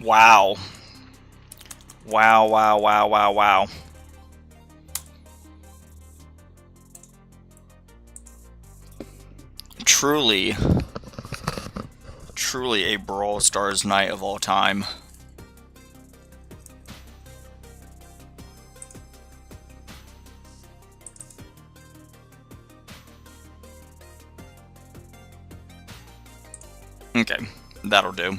Wow. Wow, wow, wow, wow, wow. Truly, truly a Brawl Stars night of all time. Okay, that'll do.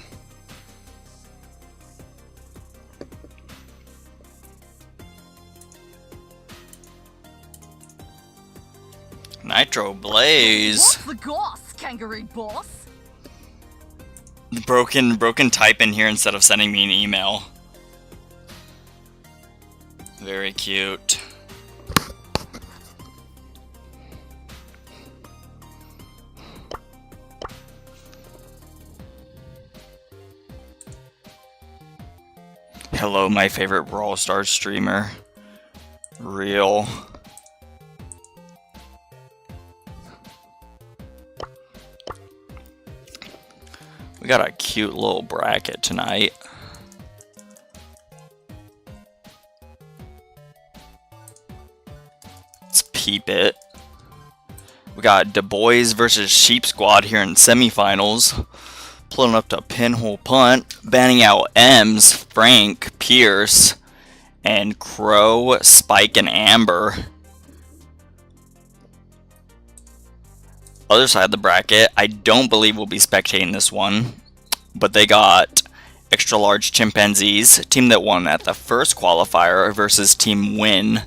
Nitro Blaze. What's the goss, kangaroo boss? Broken type in here instead of sending me an email. Very cute. Hello, my favorite Brawl Stars streamer. Real. We got a cute little bracket tonight. Let's peep it. We got Du Bois versus Sheep Squad here in semifinals. Pulling up to pinhole punt, banning out Ems, Frank, Pierce, and Crow, Spike, and Amber. Other side of the bracket, I don't believe we'll be spectating this one, but they got Extra Large Chimpanzees, team that won at the first qualifier, versus Team Win,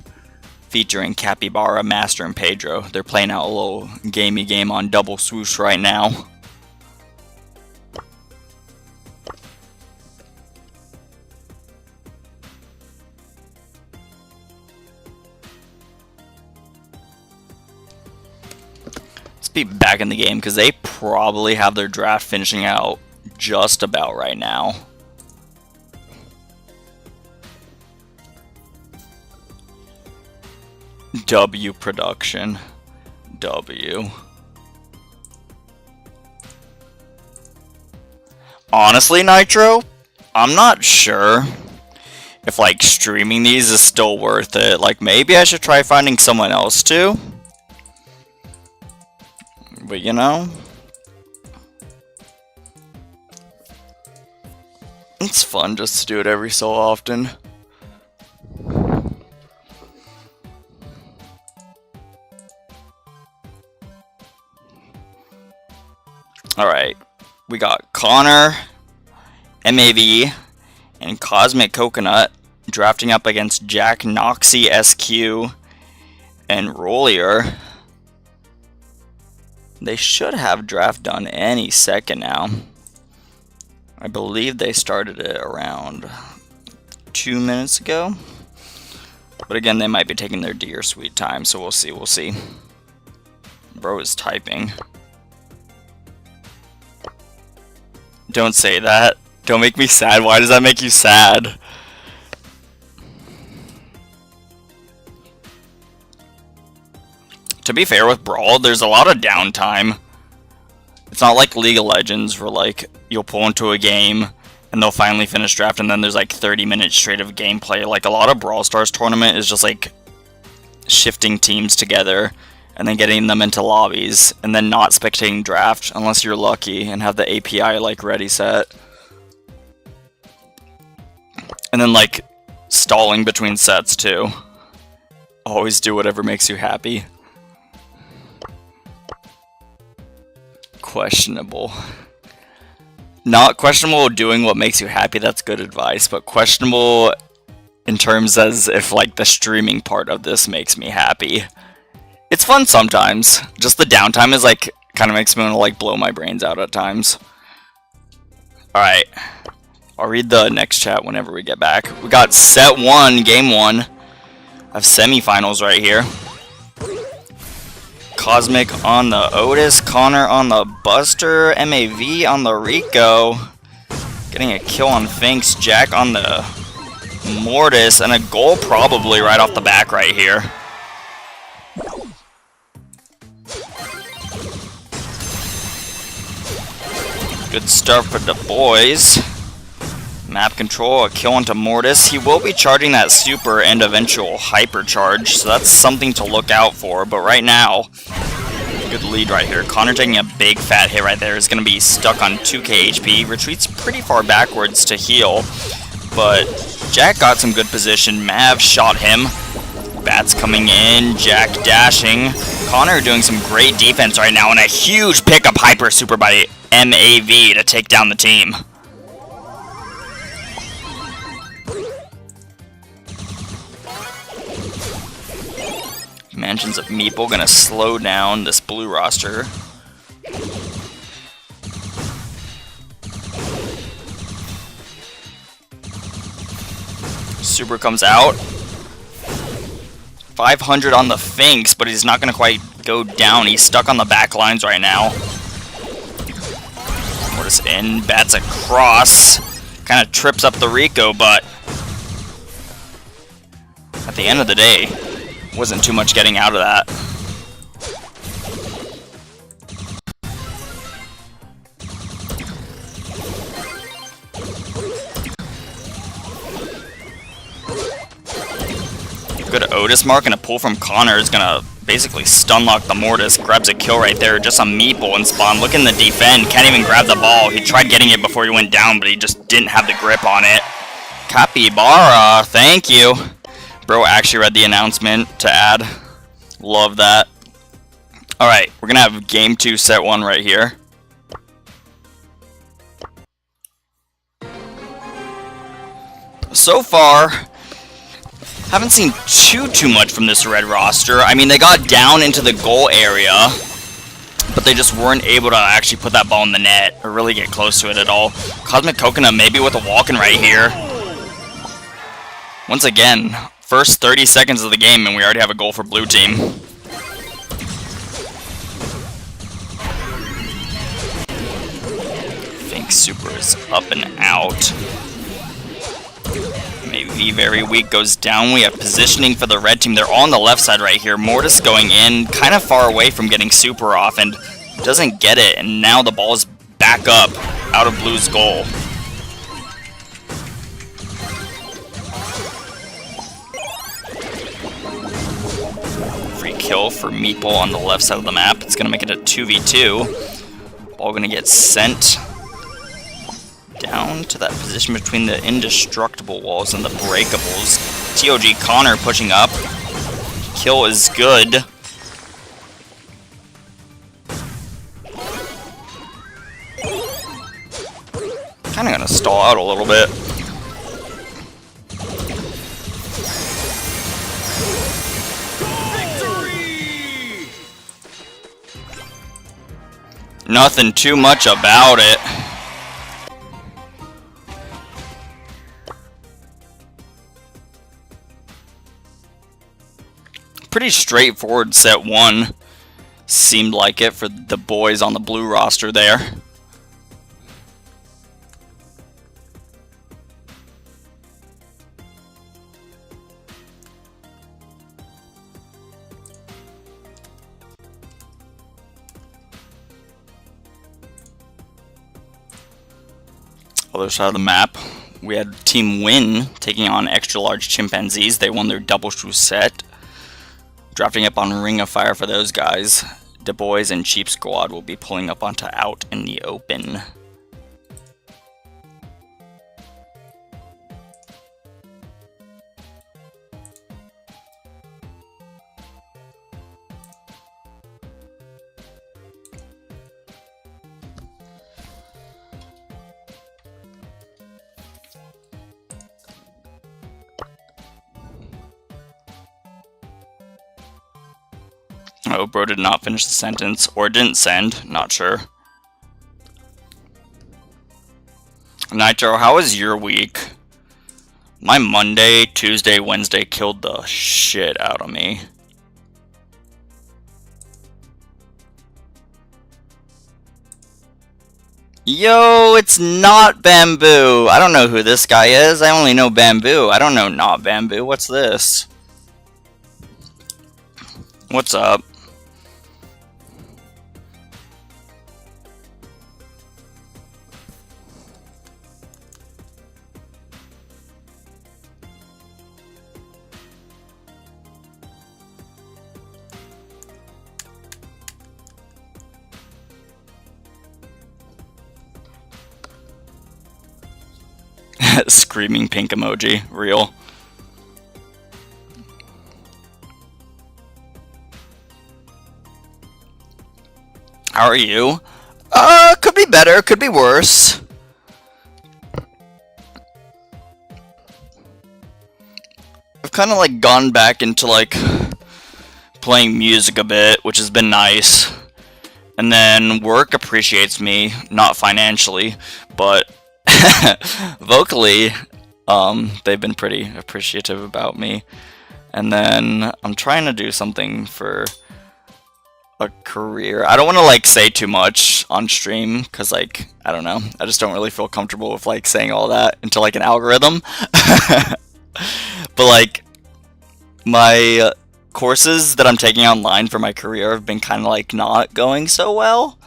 featuring Capybara, Master, and Pedro. They're playing out a little gamey game on Double Swoosh right now. Be back in the game because they probably have their draft finishing out just about right now. W production. W. Honestly, Nitro, I'm not sure if like streaming these is still worth it. Like maybe I should try finding someone else to. But you know, it's fun just to do it every so often. Alright, we got Connor, MAV, and Cosmic Coconut drafting up against Jack, Noxy, SQ, and Rollier. They should have draft done any second now. I believe they started it around 2 minutes ago. But again, they might be taking their dear sweet time, so we'll see. Bro is typing. Don't say that. Don't make me sad. Why does that make you sad? To be fair with Brawl, there's a lot of downtime. It's not like League of Legends where like you'll pull into a game and they'll finally finish draft and then there's like 30 minutes straight of gameplay. Like a lot of Brawl Stars tournament is just like shifting teams together and then getting them into lobbies and then not spectating draft unless you're lucky and have the API like ready set. And then like stalling between sets too. Always do whatever makes you happy. Questionable. Not questionable doing what makes you happy, that's good advice, but questionable in terms as if like the streaming part of this makes me happy. It's fun sometimes, just the downtime is like kind of makes me want to like blow my brains out at times. Alright, I'll read the next chat whenever we get back. We got set 1, game 1 of semifinals right here. Cosmic on the Otis, Connor on the Buster, MAV on the Rico, getting a kill on Finks, Jack on the Mortis, and a goal probably right off the back right here. Good start for the boys. Map control, a kill onto Mortis. He will be charging that super and eventual hyper charge, so that's something to look out for. But right now, good lead right here. Connor taking a big fat hit right there is going to be stuck on 2k HP. Retreats pretty far backwards to heal, but Jack got some good position. Mav shot him. Bats coming in, Jack dashing. Connor doing some great defense right now, and a huge pickup hyper super by MAV to take down the team. Mansions of Meeple gonna slow down this blue roster. Super comes out. 500 on the Finks, but he's not gonna quite go down. He's stuck on the back lines right now. Mortis in, bats across. Kind of trips up the Rico, but at the end of the day, wasn't too much getting out of that. Good Otis mark, and a pull from Connor is gonna basically stun lock the Mortis. Grabs a kill right there, just a meeple and spawn. Look in the defend, can't even grab the ball. He tried getting it before he went down, but he just didn't have the grip on it. Capybara, thank you. Bro actually read the announcement to add. Love that. Alright, we're gonna have game 2, set 1 right here. So far, haven't seen too much from this red roster. I mean, they got down into the goal area, but they just weren't able to actually put that ball in the net or really get close to it at all. Cosmic Coconut maybe with a walk-in right here. Once again, first 30 seconds of the game and we already have a goal for blue team. Fink super is up and out. Maybe very weak, goes down. We have positioning for the red team. They're all on the left side right here. Mortis going in, kind of far away from getting super off, and doesn't get it. And now the ball is back up out of blue's goal. Free kill for Meeple on the left side of the map. It's going to make it a 2v2. Ball going to get sent down to that position between the indestructible walls and the breakables. TOG Connor pushing up. Kill is good. Kind of gonna stall out a little bit. Victory! Nothing too much about it. Pretty straightforward set 1. Seemed like it for the boys on the blue roster there. Other side of the map, we had Team Win taking on Extra Large Chimpanzees. They won their double shoe set. Drafting up on Ring of Fire for those guys. Du Bois and Cheap Squad will be pulling up onto Out in the Open. Oh, bro did not finish the sentence, or didn't send, not sure. Nitro, how was your week? My Monday, Tuesday, Wednesday killed the shit out of me. Yo, it's not Bamboo! I don't know who this guy is, I only know Bamboo. I don't know not Bamboo, what's this? What's up? screaming pink emoji. Real. How are you? Could be better, could be worse. I've kind of like gone back into like playing music a bit, which has been nice. And then work appreciates me, not financially, but vocally, they've been pretty appreciative about me. And then I'm trying to do something for a career. I don't want to like say too much on stream because like I don't know. I just don't really feel comfortable with like saying all that into like an algorithm. But like my courses that I'm taking online for my career have been kind of like not going so well.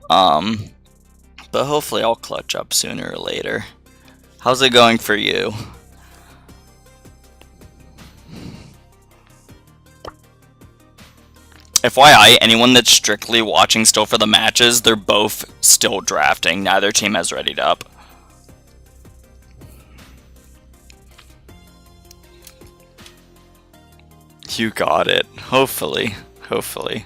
But hopefully I'll clutch up sooner or later. How's it going for you? FYI, anyone that's strictly watching still for the matches, they're both still drafting. Neither team has readied up. You got it. Hopefully. Hopefully.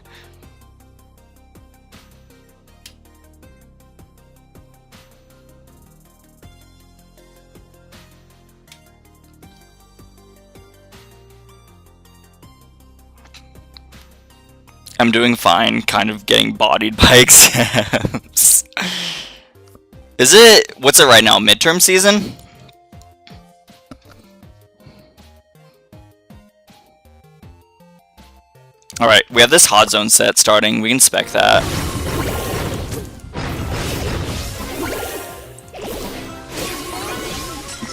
I'm doing fine, kind of getting bodied by exams. What's it right now, midterm season? Alright, we have this hot zone set starting, we can spec that.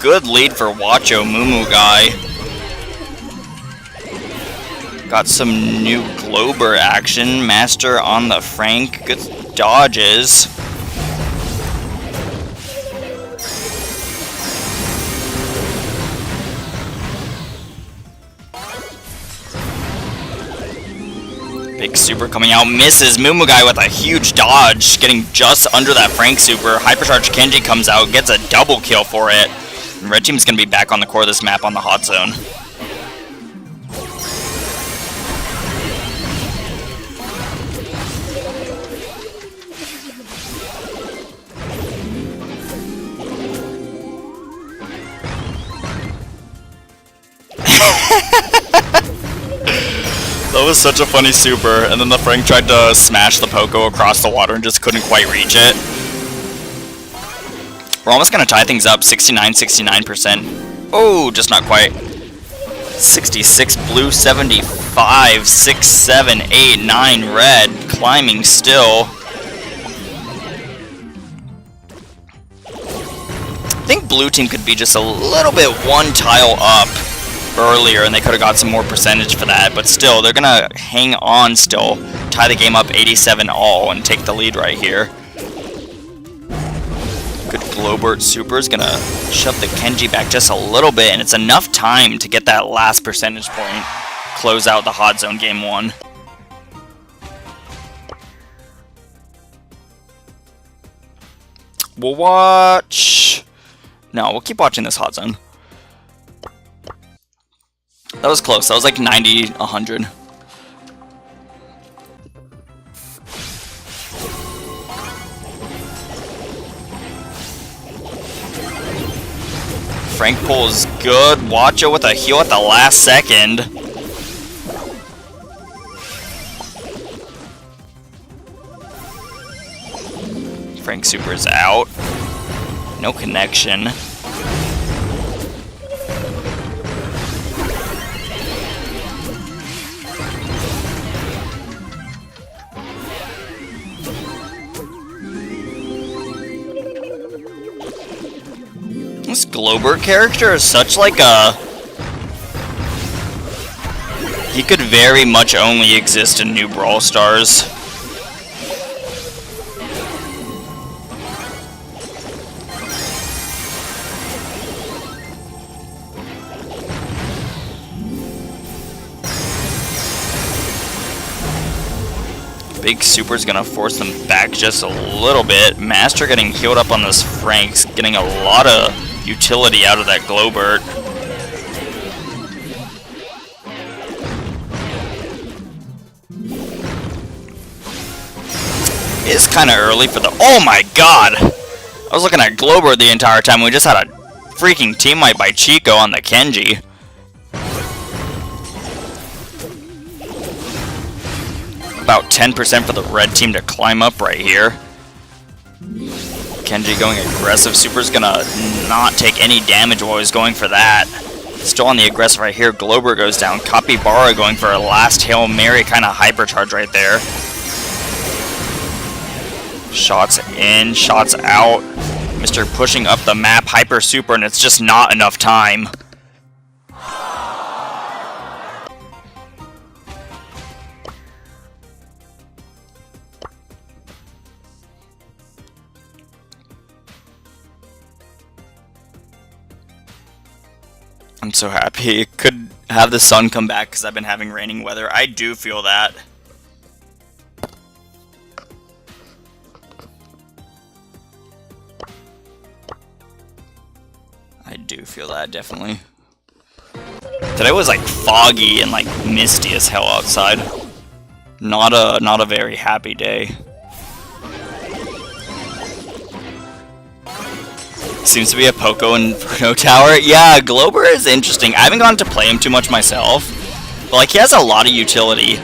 Good lead for Wacho Mumu guy. Got some new Glober action. Master on the Frank. Good dodges. Big super coming out. Misses. Mumu guy with a huge dodge. Getting just under that Frank super. Hypercharged Kenji comes out. Gets a double kill for it. And red team's going to be back on the core of this map on the hot zone. That was such a funny super, and then the Frank tried to smash the Poco across the water and just couldn't quite reach it. We're almost gonna tie things up, 69%. Oh, just not quite. 66 blue, 75, 6, 7, 8, 9 red, climbing still. I think blue team could be just a little bit one tile up earlier, and they could have got some more percentage for that, but still, they're gonna hang on still, tie the game up 87 all, and take the lead right here. Good Globert super is gonna shove the Kenji back just a little bit, and it's enough time to get that last percentage point, close out the hot zone game 1. We'll watch... No, we'll keep watching this hot zone. That was close. That was like 90, 100. Frank pulls good. Wacho with a heal at the last second. Frank super is out. No connection. This Glober character is such like a... He could very much only exist in new Brawl Stars. Big super's gonna force them back just a little bit. Master getting healed up on this Frank's, getting a lot of utility out of that Glowbert. It's kind of early for the... Oh my god! I was looking at Glowbert the entire time. We just had a freaking team wipe by Chico on the Kenji. About 10% for the red team to climb up right here. Kenji going aggressive. Super's gonna not take any damage while he's going for that. Still on the aggressive right here. Glowbert goes down. Capybara going for a last Hail Mary kind of hypercharge right there. Shots in, shots out. Mr. pushing up the map, hyper super, and it's just not enough time. I'm so happy. It could have the sun come back because I've been having raining weather. I do feel that. I do feel that, definitely. Today was like foggy and like misty as hell outside. Not a very happy day. Seems to be a Poco Inferno Tower. Yeah, Glowbert is interesting. I haven't gotten to play him too much myself, but like he has a lot of utility.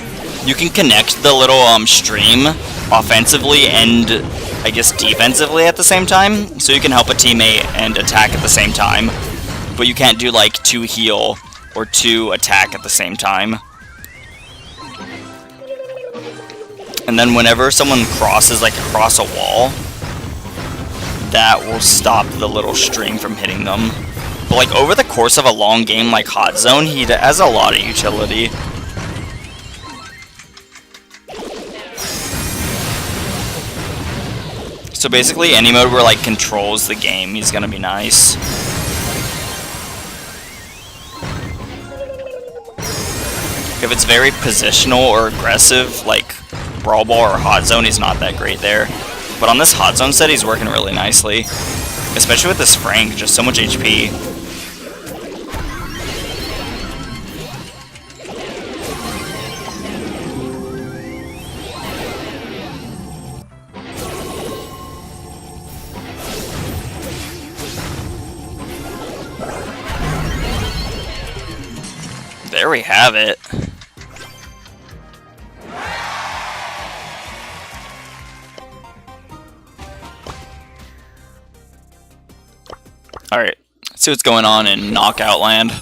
You can connect the little stream offensively and I guess defensively at the same time, so you can help a teammate and attack at the same time. But you can't do like 2 heal or 2 attack at the same time. And then whenever someone crosses like across a wall, that will stop the little stream from hitting them. But like over the course of a long game like Hot Zone, he has a lot of utility. So basically any mode where like controls the game, he's gonna be nice. If it's very positional or aggressive, like Brawl Ball or Hot Zone, he's not that great there. But on this Hot Zone set, he's working really nicely. Especially with this Frank, just so much HP. There we have it. Alright, let's see what's going on in Knockout Land.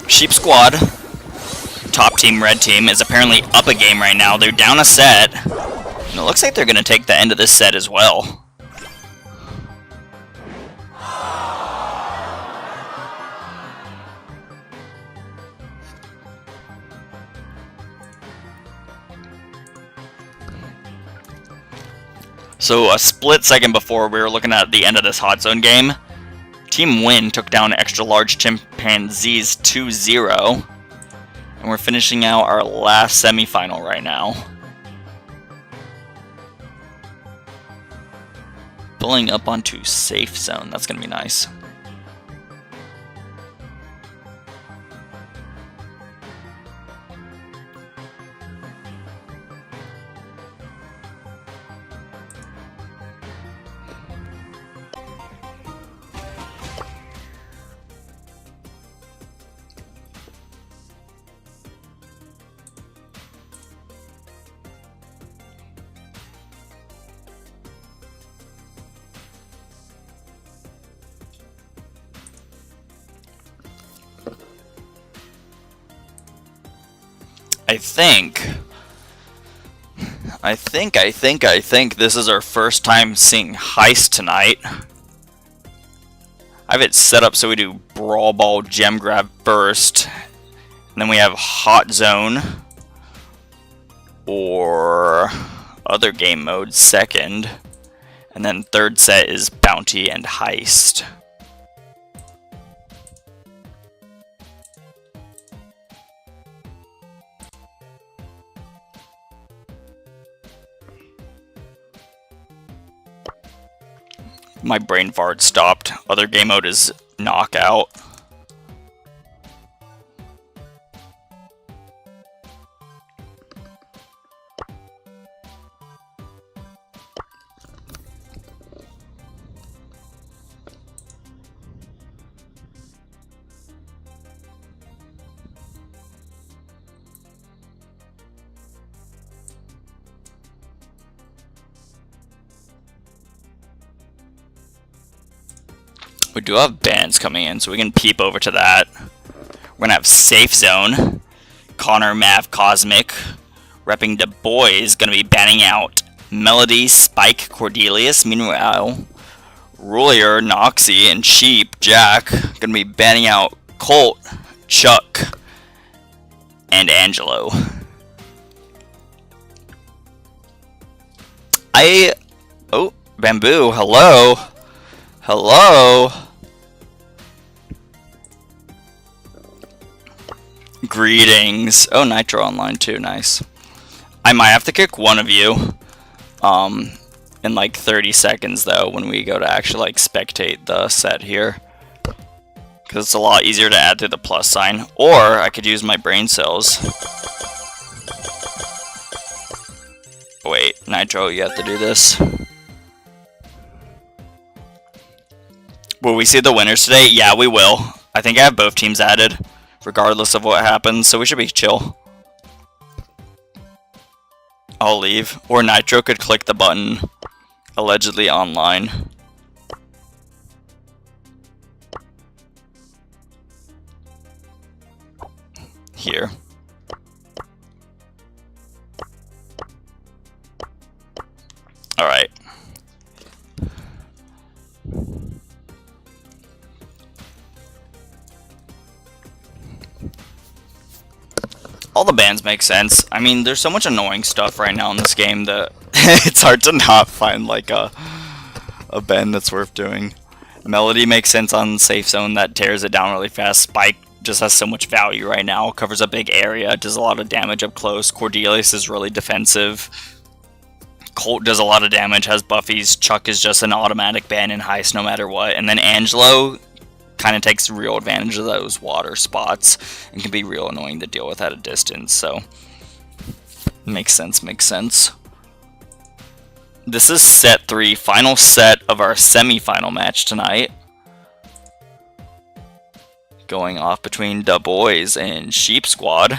Sheep Squad, top team, red team, is apparently up a game right now. They're down a set, and it looks like they're going to take the end of this set as well. So a split second before we were looking at the end of this Hot Zone game, Team Win took down Extra Large Chimpanzees 2-0, and we're finishing out our last semifinal right now. Pulling up onto Safe Zone, that's going to be nice. I think this is our first time seeing Heist tonight. I have it set up so we do Brawl Ball Gem Grab first, and then we have Hot Zone or other game mode second, and then third set is Bounty and Heist. My brain fart stopped. Other game mode is knockout. We do have bans coming in, so we can peep over to that. We're gonna have Safe Zone, Connor, Mav, Cosmic, repping the boys, gonna be banning out Melody, Spike, Cordelius. Meanwhile, Rulier, Noxie, and Sheep, Jack, gonna be banning out Colt, Chuck, and Angelo. Oh, Bamboo, hello. Hello? Greetings. Oh, Nitro online too, nice. I might have to kick one of you in like 30 seconds though when we go to actually like spectate the set here. Because it's a lot easier to add through the plus sign. Or I could use my brain cells. Wait, Nitro, you have to do this. Will we see the winners today? Yeah, we will. I think I have both teams added, regardless of what happens, so we should be chill. I'll leave. Or Nitro could click the button, allegedly online. Here. Alright. All the bans make sense. I mean, there's so much annoying stuff right now in this game that it's hard to not find like a ban that's worth doing. Melody makes sense on Safe Zone, that tears it down really fast. Spike just has so much value right now, covers a big area, does a lot of damage up close. Cordelius is really defensive. Colt does a lot of damage, has buffies. Chuck is just an automatic ban in heist no matter what. And then Angelo kind of takes real advantage of those water spots and can be real annoying to deal with at a distance, so makes sense, makes sense. This is set 3, final set of our semi-final match tonight. Going off between the boys and Sheep Squad.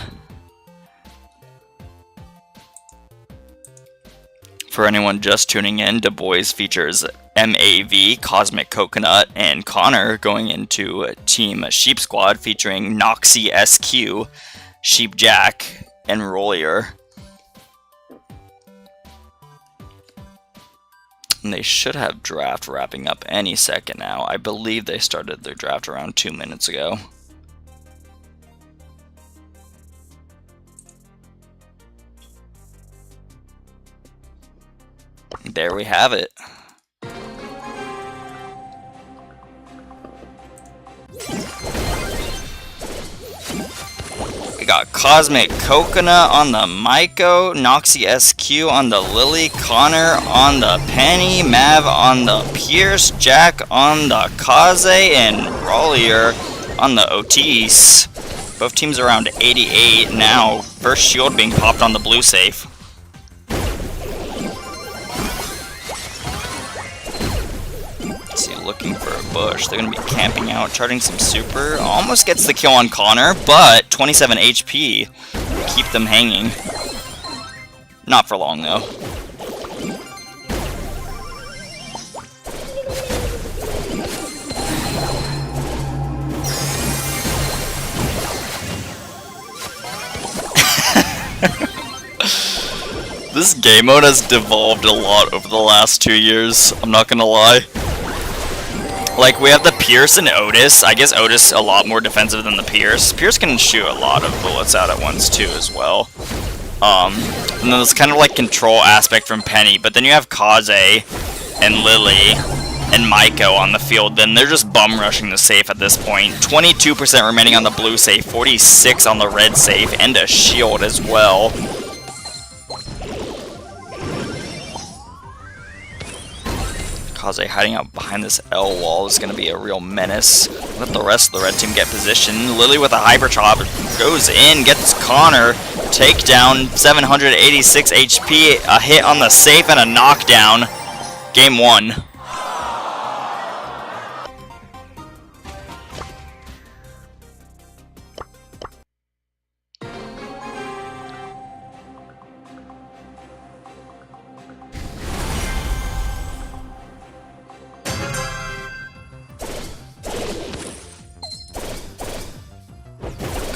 For anyone just tuning in, the boys features MAV, Cosmic Coconut, and Connor going into Team Sheep Squad featuring Noxie SQ, Sheep Jack, and Rollier. And they should have draft wrapping up any second now. I believe they started their draft around 2 minutes ago. There we have it. We got Cosmic Coconut on the Maiko, Noxie SQ on the Lily, Connor on the Penny, Mav on the Pierce, Jack on the Kaze, and Rollier on the Otis. Both teams around 88 now. First shield being popped on the blue safe. See, looking for a bush. They're going to be camping out, charting some super. Almost gets the kill on Connor, but 27 HP. Keep them hanging. Not for long, though. This game mode has devolved a lot over the last 2 years. I'm not going to lie. Like, we have the Pierce and Otis. I guess Otis a lot more defensive than the Pierce. Pierce can shoot a lot of bullets out at once, too, as well. And then there's kind of, like, control aspect from Penny. But then you have Kaze and Lily and Maiko on the field. Then they're just bum-rushing the safe at this point. 22% remaining on the blue safe, 46 on the red safe, and a shield as well. Kaze hiding out behind this L wall is going to be a real menace. Let the rest of the red team get position. Lily with a hyper chop goes in, gets Connor. Takedown, 786 HP, a hit on the safe, and a knockdown. Game 1.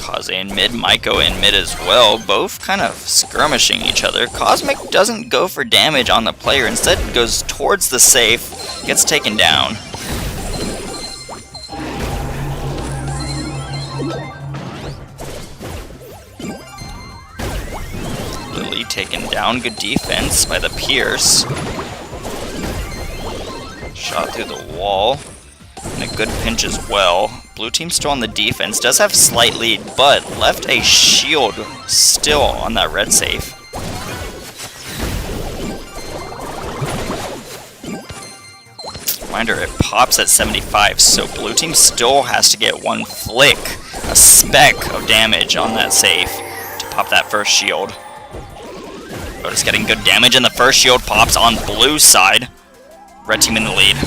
Kaze in mid, Maiko in mid as well, both kind of skirmishing each other. Cosmic doesn't go for damage on the player, instead goes towards the safe, gets taken down. Lily taken down, good defense by the Pierce. Shot through the wall, and a good pinch as well. Blue team still on the defense, does have slight lead, but left a shield still on that red safe. Reminder, it pops at 75, so blue team still has to get one flick, a speck of damage on that safe to pop that first shield. Otis getting good damage, and the first shield pops on blue side. Red team in the lead.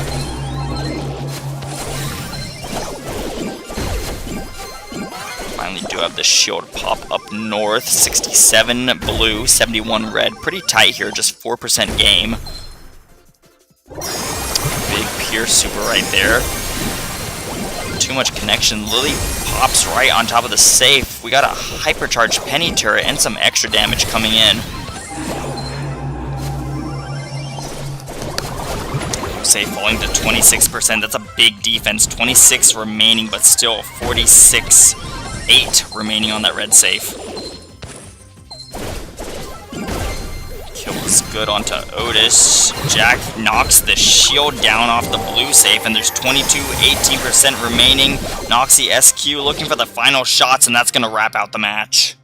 Finally do have the shield pop up north. 67 blue, 71 red. Pretty tight here, just 4% game. Big Pierce super right there. Too much connection. Lily pops right on top of the safe. We got a hypercharged penny turret and some extra damage coming in. Safe falling to 26%. That's a big defense. 26 remaining, but still 46-8 remaining on that red safe. Kill is good onto Otis. Jack knocks the shield down off the blue safe, and there's 18% remaining. Noxie SQ looking for the final shots, and that's going to wrap out the match.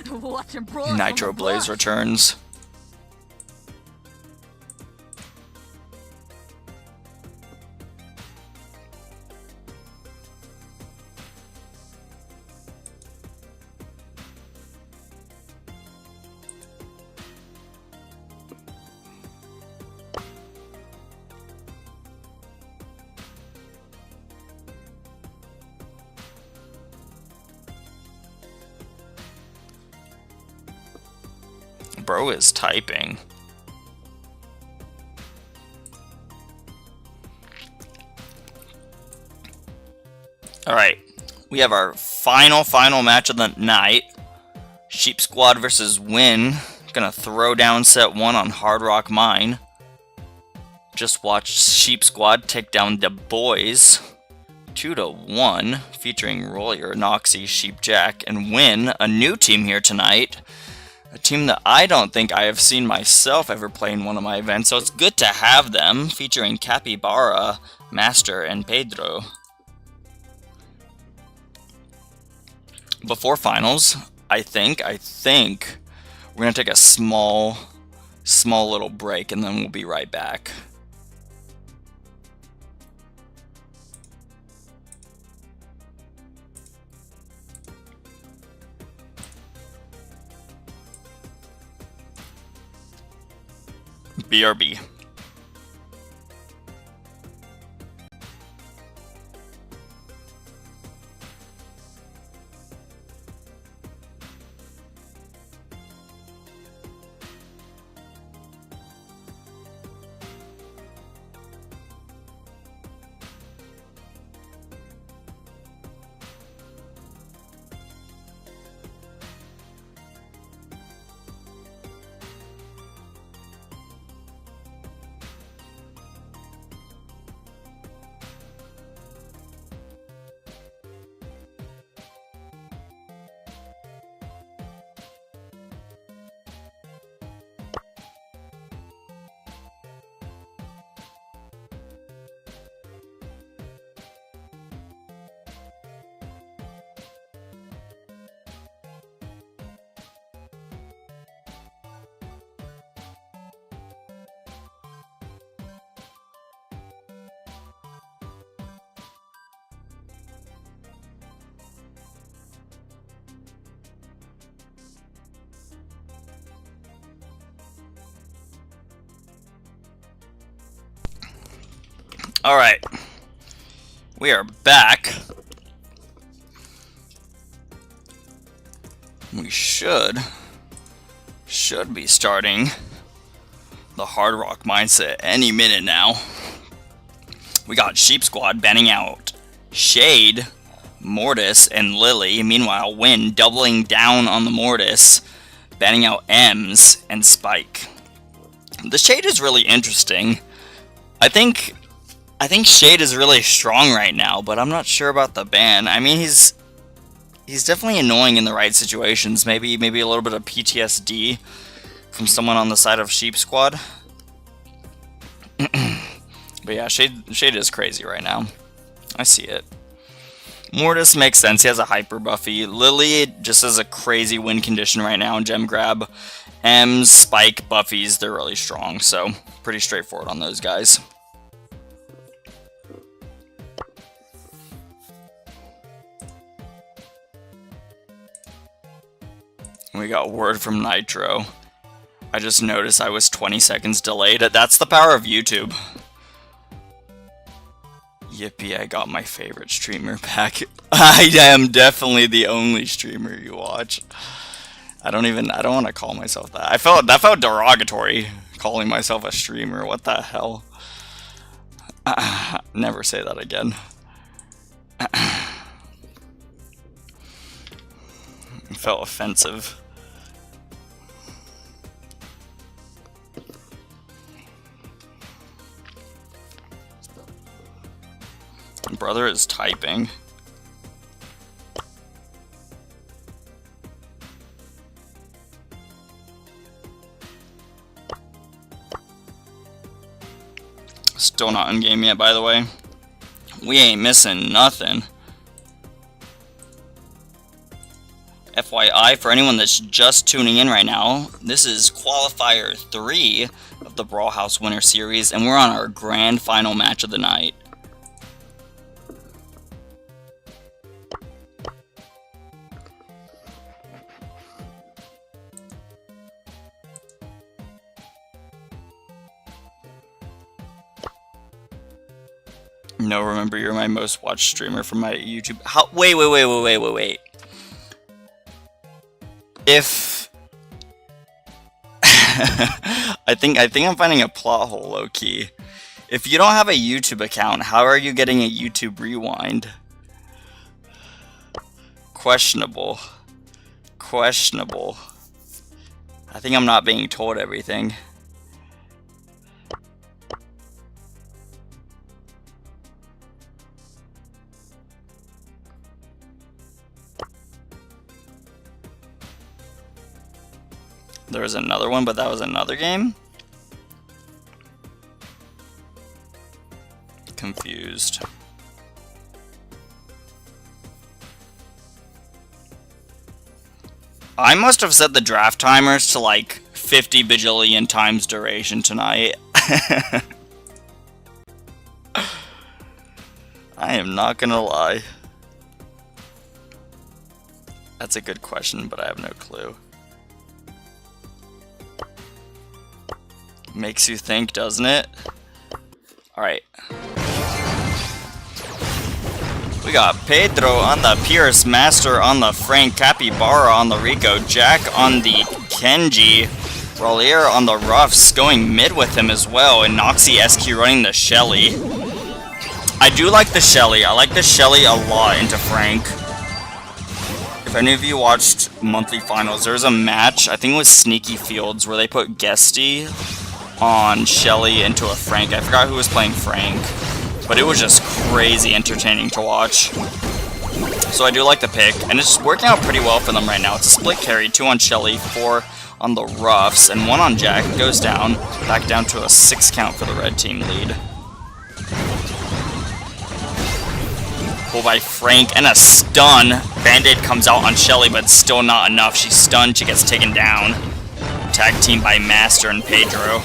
Watching Brawl. Nitro Blaze returns. Bro is typing. Alright, we have our final match of the night. Sheep Squad versus Win. Gonna throw down set 1 on Hard Rock Mine. Just watched Sheep Squad take down the boys 2-1, featuring Roller, Noxie, Sheep Jack, and Win, a new team here tonight. A team that I don't think I have seen myself ever play in one of my events, so it's good to have them, featuring Capybara, Master, and Pedro. Before finals, I think we're gonna take a small little break, and then we'll be right back. BRB. Alright. We are back. We should be starting the Hard Rock mindset any minute now. We got Sheep Squad banning out Shade, Mortis, and Lily. Meanwhile, Win doubling down on the Mortis, banning out Ems and Spike. The Shade is really interesting. I think Shade is really strong right now, but I'm not sure about the ban. I mean, he's definitely annoying in the right situations. Maybe a little bit of PTSD from someone on the side of Sheep Squad. But yeah, Shade is crazy right now. I see it. Mortis makes sense. He has a hyper buffy. Lily just has a crazy win condition right now in gem grab. Ems, Spike, buffies, they're really strong. So pretty straightforward on those guys. We got word from Nitro. I just noticed I was 20 seconds delayed. That's the power of YouTube. Yippee, I got my favorite streamer back. I am definitely the only streamer you watch. I don't want to call myself that. That felt derogatory, calling myself a streamer. What the hell? Never say that again. It felt offensive. Brother is typing. Still not in game yet, by the way. We ain't missing nothing. FYI, for anyone that's just tuning in right now, this is Qualifier 3 of the Brawl House Winter Series, and we're on our grand final match of the night. No, remember, you're my most watched streamer from my YouTube. How? Wait. If I think I'm finding a plot hole, low key. If you don't have a YouTube account, how are you getting a YouTube rewind? Questionable. I think I'm not being told everything. There was another one, but that was another game? Confused. I must have set the draft timers to like 50 bajillion times duration tonight. I am not gonna lie. That's a good question, but I have no clue. Makes you think, doesn't it? Alright. We got Pedro on the Pierce, Master on the Frank, Capybara on the Rico, Jack on the Kenji, Rollier on the Ruffs, going mid with him as well, and Noxy SQ running the Shelly. I do like the Shelly. I like the Shelly a lot into Frank. If any of you watched monthly finals, there was a match, I think it was Sneaky Fields, where they put Guesty on Shelly into a Frank. I forgot who was playing Frank, but it was just crazy entertaining to watch. So I do like the pick, and it's working out pretty well for them right now. It's a split carry, 2 on Shelly, 4 on the Ruffs, and 1 on Jack. Goes down, back down to a 6 count for the red team lead. Pull by Frank, and a stun. Band-Aid comes out on Shelly, but still not enough. She's stunned, she gets taken down. Tag team by Master and Pedro.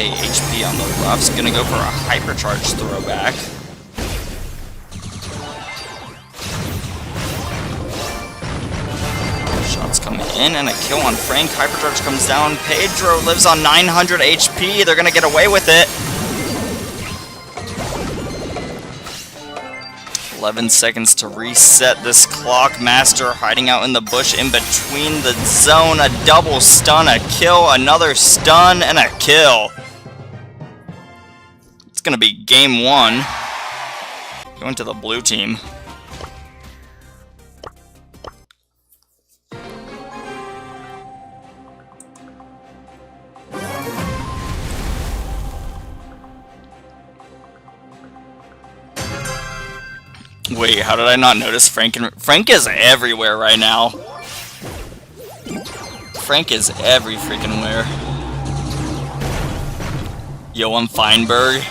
HP on the Ruffs. Gonna go for a hypercharge throwback. Shot Let's come in and a kill on Frank. Hypercharge comes down. Pedro lives on 900 HP. They're gonna get away with it. 11 seconds to reset this clock. Master hiding out in the bush in between the zone. A double stun, a kill, another stun, and a kill. It's gonna be game 1. Going to the blue team. Wait, how did I not notice Frank? Frank is everywhere right now. Frank is every freaking where. Johan Feinberg.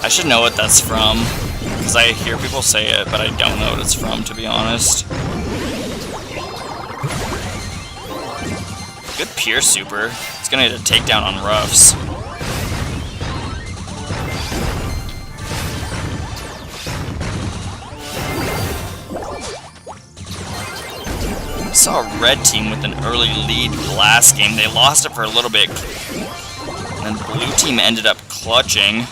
I should know what that's from, because I hear people say it, but I don't know what it's from, to be honest. Good pure super. It's gonna need a takedown on Ruffs. Saw a red team with an early lead last game. They lost it for a little bit, and blue team ended up clutching.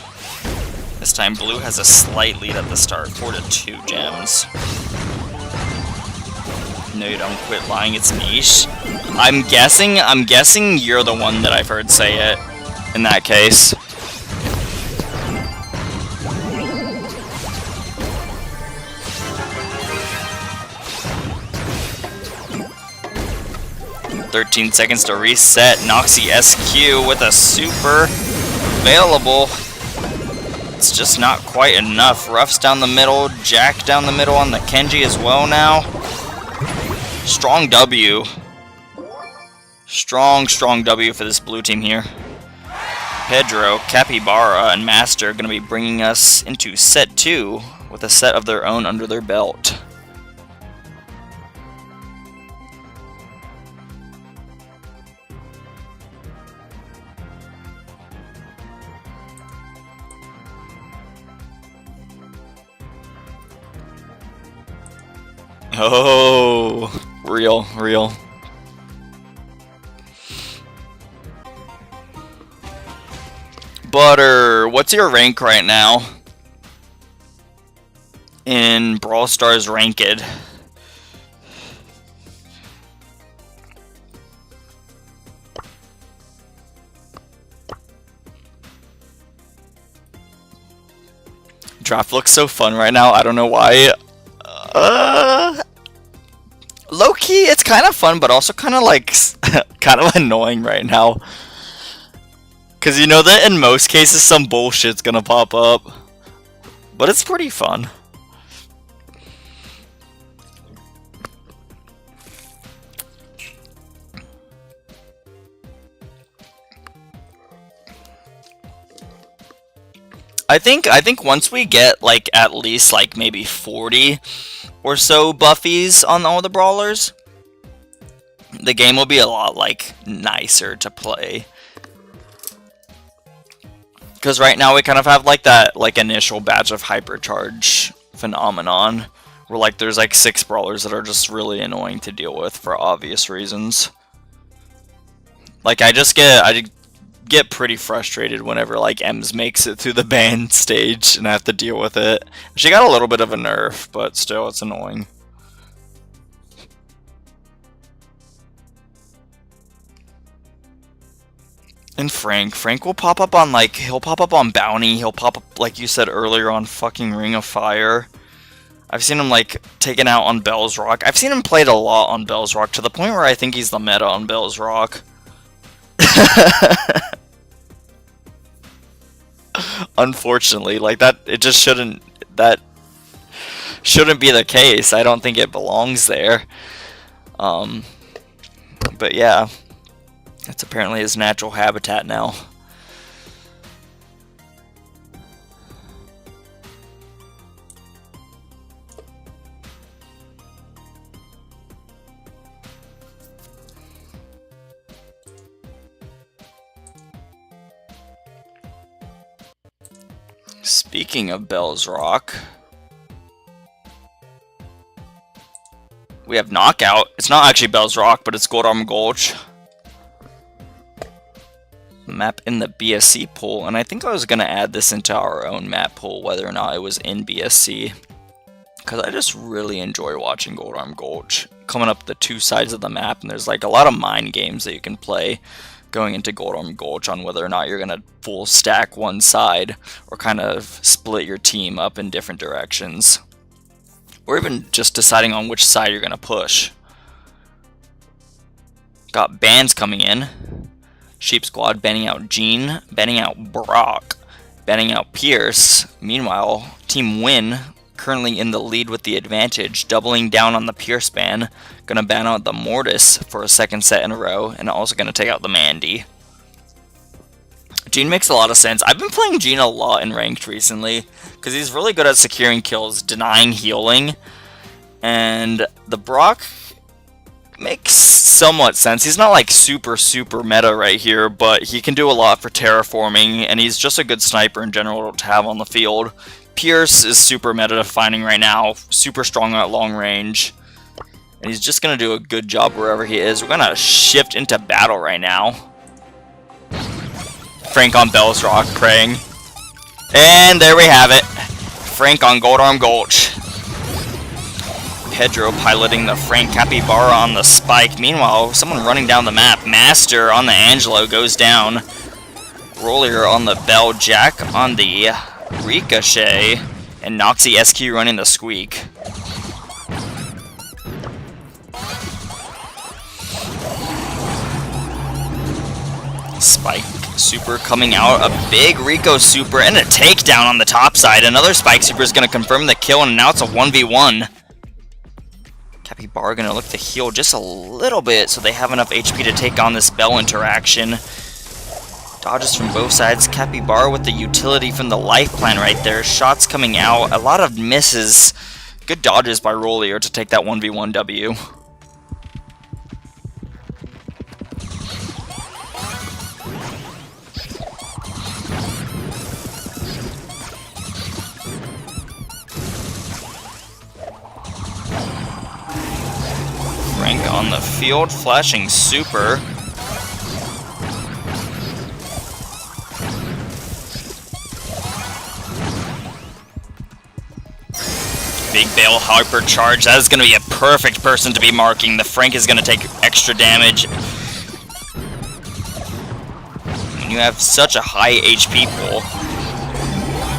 This time blue has a slight lead at the start, 4-2 gems. No, you don't quit lying, it's niche. I'm guessing you're the one that I've heard say it in that case. "13 seconds to reset." Noxy SQ with a super available. It's just not quite enough. Ruffs down the middle, Jack down the middle on the Kenji as well now. Strong W. Strong W for this blue team here. Pedro, Capybara, and Master are going to be bringing us into set 2 with a set of their own under their belt. Oh, real. Butter, what's your rank right now in Brawl Stars Ranked? Draft looks so fun right now. I don't know why. Low-key, it's kind of fun, but also kind of like, kind of annoying right now. Because you know that in most cases some bullshit's gonna pop up. But it's pretty fun. I think once we get like at least like maybe 40 or so buffies on all the brawlers, the game will be a lot like nicer to play. Because right now we kind of have like that like initial batch of hypercharge phenomenon where like there's like 6 brawlers that are just really annoying to deal with for obvious reasons. Like I get pretty frustrated whenever like Ems makes it through the ban stage and I have to deal with it. She got a little bit of a nerf, but still it's annoying. And Frank will pop up on like, he'll pop up on Bounty, he'll pop up like you said earlier on fucking Ring of Fire. I've seen him like taken out on Bell's Rock. I've seen him played a lot on Bell's Rock to the point where I think he's the meta on Bell's Rock. Unfortunately, like that shouldn't be the case. I don't think it belongs there. But yeah, that's apparently his natural habitat now. Speaking of Bell's Rock, We have Knockout. It's not actually Bell's Rock, but it's Gold Arm Gulch. Map in the BSC pool, and I think I was going to add this into our own map pool, whether or not it was in BSC. Because I just really enjoy watching Gold Arm Gulch. Coming up the two sides of the map, and there's like a lot of mind games that you can play going into Gold Arm Gulch on whether or not you're going to full stack one side or kind of split your team up in different directions. Or even just deciding on which side you're going to push. Got bans coming in. Sheep Squad banning out Gene, banning out Brock, banning out Pierce. Meanwhile, Team Win currently in the lead with the advantage, doubling down on the Pierce ban. Gonna ban out the Mortis for a second set in a row, and also gonna take out the Mandy. Gene makes a lot of sense. I've been playing Gene a lot in ranked recently, because he's really good at securing kills, denying healing, and the Brock makes somewhat sense. He's not like super meta right here, but he can do a lot for terraforming, and he's just a good sniper in general to have on the field. Pierce is super meta defining right now, super strong at long range, and he's just going to do a good job wherever he is. We're going to shift into battle right now. Frank on Bell's Rock praying. And there we have it. Frank on Gold Arm Gulch. Pedro piloting the Frank Capybara on the spike. Meanwhile, someone running down the map. Master on the Angelo goes down. Rollier on the Bell. Jack on the Ricochet. And Noxy SQ running the Squeak. Spike Super coming out. A big Rico Super and a takedown on the top side. Another Spike Super is going to confirm the kill, and now it's a 1v1. Capybara going to look to heal just a little bit so they have enough HP to take on this Bell interaction. Dodges from both sides. Capybara with the utility from the life plan right there. Shots coming out. A lot of misses. Good dodges by Rollier to take that 1v1 W. Frank on the field, flashing super. Big Bale hypercharge. That is going to be a perfect person to be marking. The Frank is going to take extra damage. When you have such a high HP pool.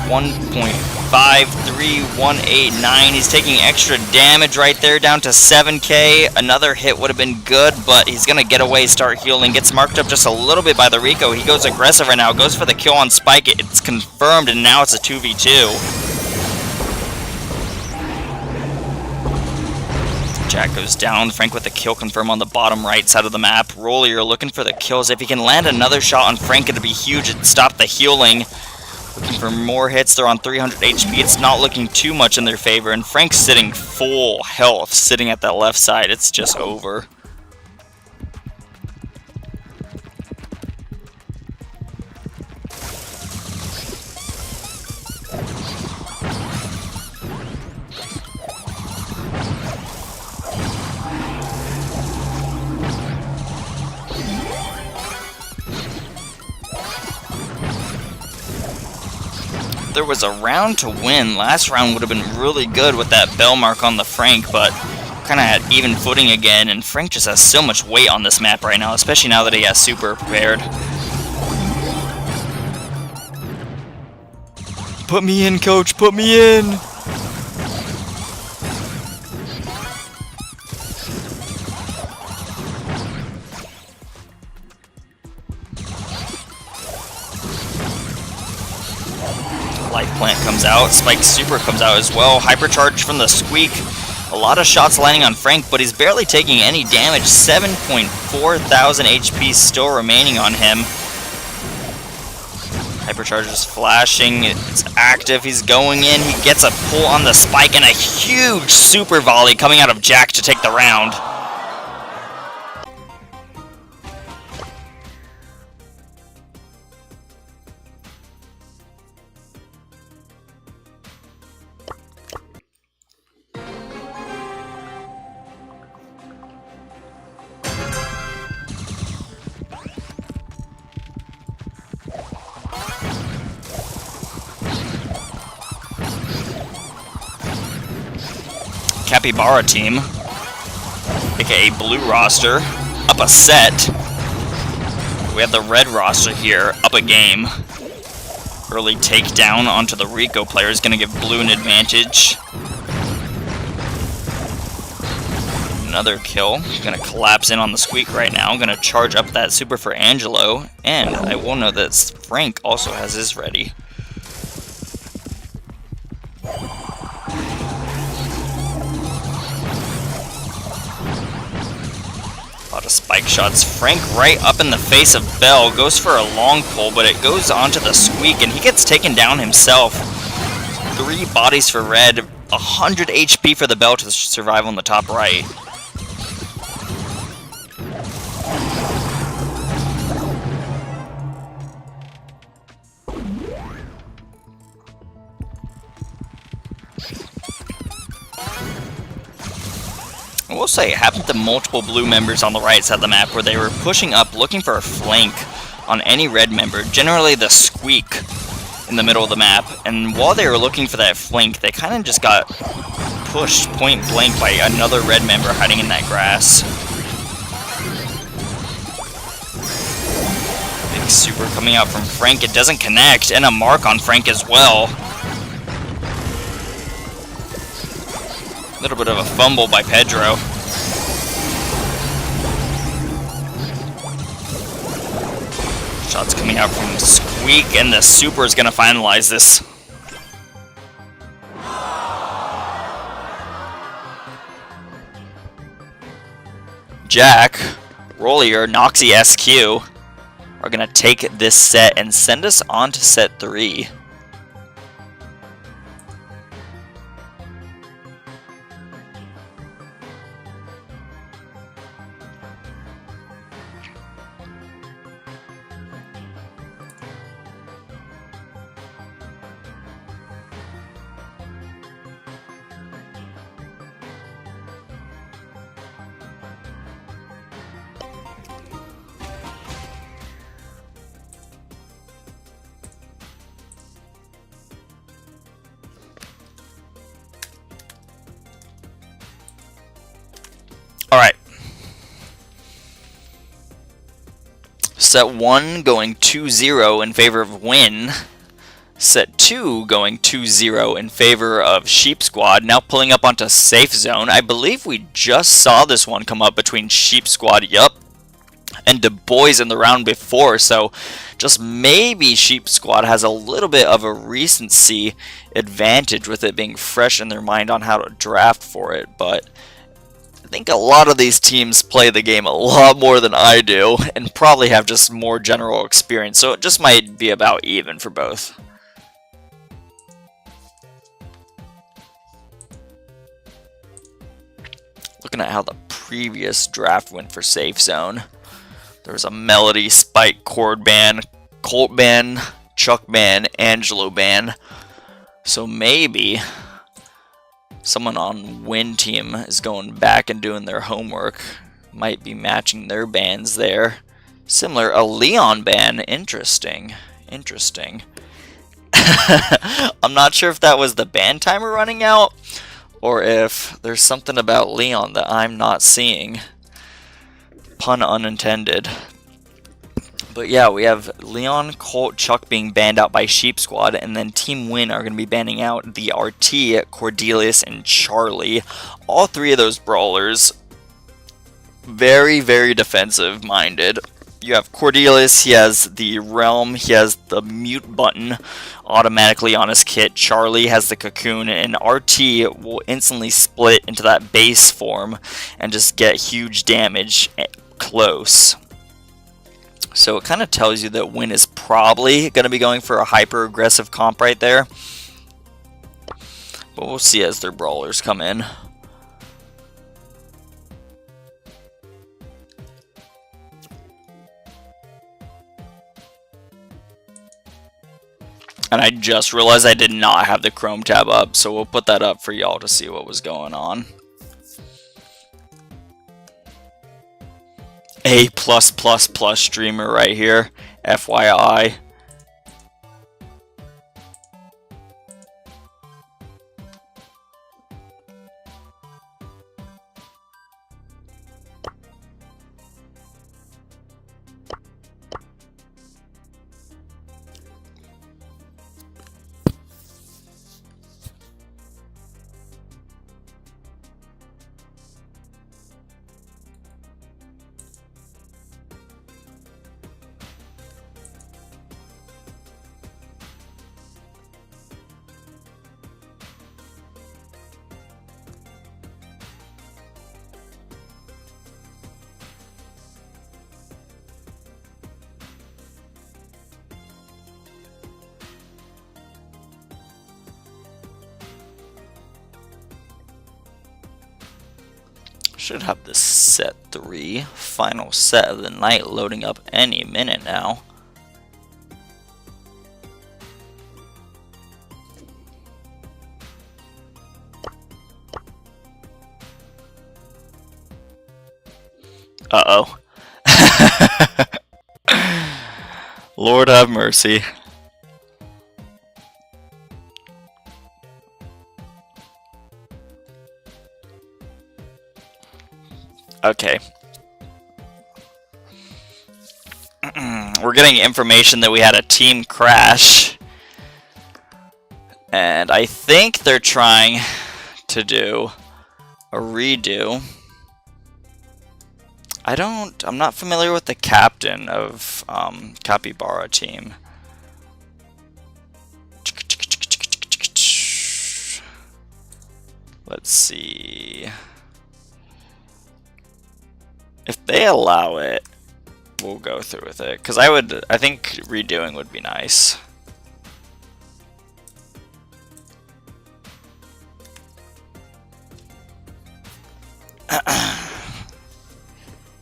1.53189. He's taking extra damage right there, down to 7k. Another hit would have been good, but he's going to get away, start healing. Gets marked up just a little bit by the Rico. He goes aggressive right now. Goes for the kill on Spike. It's confirmed, and now it's a 2v2. Jack goes down. Frank with the kill confirm on the bottom right side of the map. Rollier looking for the kills. If he can land another shot on Frank, it'd be huge. It'd stop the healing. Looking for more hits. They're on 300 HP. It's not looking too much in their favor. And Frank's sitting full health, sitting at that left side. It's just over. There was a round to win. Last round would have been really good with that bell mark on the Frank, but kind of had even footing again, and Frank just has so much weight on this map right now, especially now that he has super prepared. Put me in, coach, put me in! Life Plant comes out, Spike Super comes out as well, Hypercharge from the Squeak. A lot of shots landing on Frank, but he's barely taking any damage. 7.4 thousand HP still remaining on him. Hypercharge is flashing, it's active, he's going in, he gets a pull on the Spike, and a huge super volley coming out of Jack to take the round. Capybara team, aka blue roster, up a set. We have the red roster here, up a game. Early takedown onto the Rico player is going to give blue an advantage. Another kill. Going to collapse in on the Squeak right now. Going to charge up that super for Angelo. And I will know that Frank also has his ready. A lot of spike shots. Frank right up in the face of Bell. Goes for a long pull, but it goes onto the Squeak, and he gets taken down himself. 3 bodies for red. 100 HP for the Bell to survive on the top right. I will say, it happened to multiple blue members on the right side of the map where they were pushing up looking for a flank on any red member, generally the Squeak in the middle of the map, and while they were looking for that flank, they kind of just got pushed point blank by another red member hiding in that grass. Big super coming out from Frank, it doesn't connect, and a mark on Frank as well. A little bit of a fumble by Pedro. Shots coming out from Squeak, and the super is going to finalize this. Jack, Rollier, Noxy SQ are going to take this set and send us on to set 3. Alright. Set 1 going 2-0 in favor of Win. Set 2 going 2-0 in favor of Sheep Squad. Now pulling up onto Safe Zone. I believe we just saw this one come up between Sheep Squad, and Du Bois in the round before. So just maybe Sheep Squad has a little bit of a recency advantage with it being fresh in their mind on how to draft for it. But I think a lot of these teams play the game a lot more than I do, and probably have just more general experience, so it just might be about even for both. Looking at how the previous draft went for Safe Zone, there was a Melody, Spike, Cord ban, Colt ban, Chuck ban, Angelo ban, so maybe someone on Win team is going back and doing their homework. Might be matching their bans there. Similar, a Leon ban. Interesting. Interesting. I'm not sure if that was the ban timer running out, or if there's something about Leon that I'm not seeing. Pun unintended. But yeah, we have Leon, Colt, Chuck being banned out by Sheep Squad, and then Team Win are going to be banning out the RT, Cordelius, and Charlie. All 3 of those brawlers, very, very defensive-minded. You have Cordelius, he has the Realm, he has the mute button automatically on his kit. Charlie has the cocoon, and RT will instantly split into that base form and just get huge damage close. So it kind of tells you that Win is probably going to be going for a hyper-aggressive comp right there. But we'll see as their brawlers come in. And I just realized I did not have the Chrome tab up, so we'll put that up for y'all to see what was going on. A+++ streamer right here, FYI. Should have this set 3, final set of the night, loading up any minute now. Uh-oh. Lord have mercy. Okay. We're getting information that we had a team crash. And I think they're trying to do a redo. I'm not familiar with the captain of Capybara team. Let's see. If they allow it, we'll go through with it. Because I think redoing would be nice.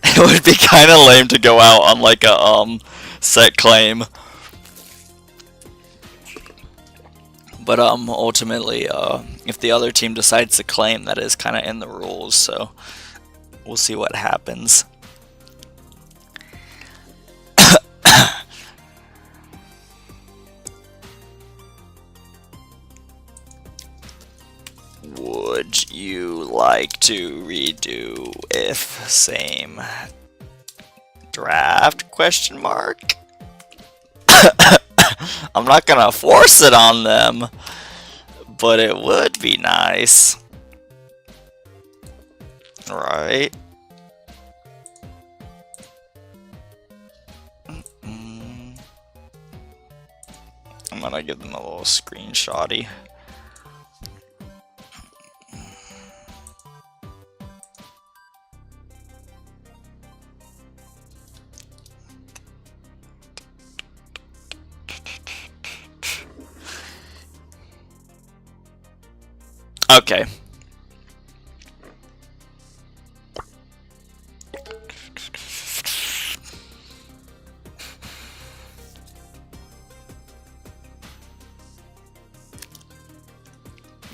It would be kind of lame to go out on like a set claim. But ultimately, if the other team decides to claim, that is kind of in the rules, so we'll see what happens. Would you like to redo if same draft question mark? I'm not gonna force it on them, but it would be nice, right? I'm gonna give them a little screenshotty. Okay.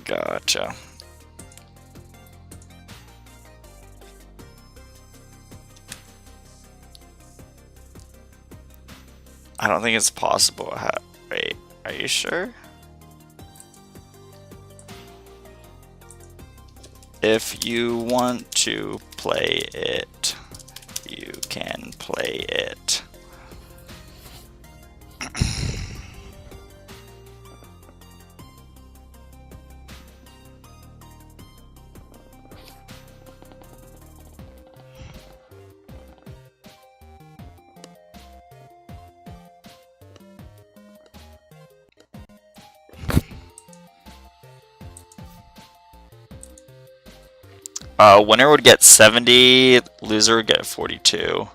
Gotcha. I don't think it's possible. Wait, are you sure? If you want to play it, you can play it. Winner would get 70, loser would get 42.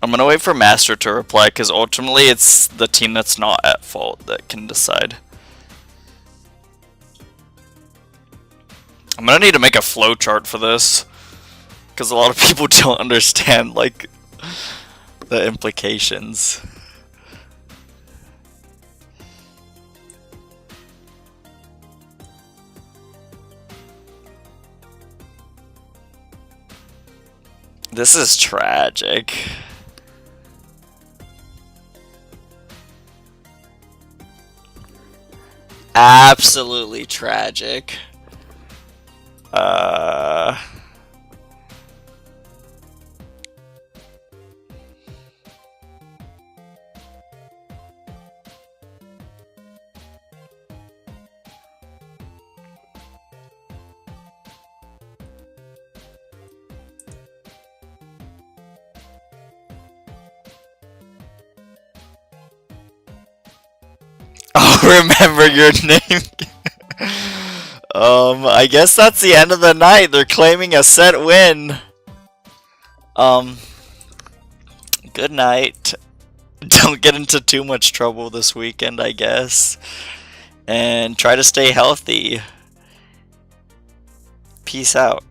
I'm gonna wait for Master to reply, because ultimately it's the team that's not at fault that can decide. I'm gonna need to make a flow chart for this, because a lot of people don't understand, like, the implications. This is tragic. Absolutely tragic. remember your name. I guess that's the end of the night. They're claiming a set win. Good night. Don't get into too much trouble this weekend, I guess. And try to stay healthy. Peace out.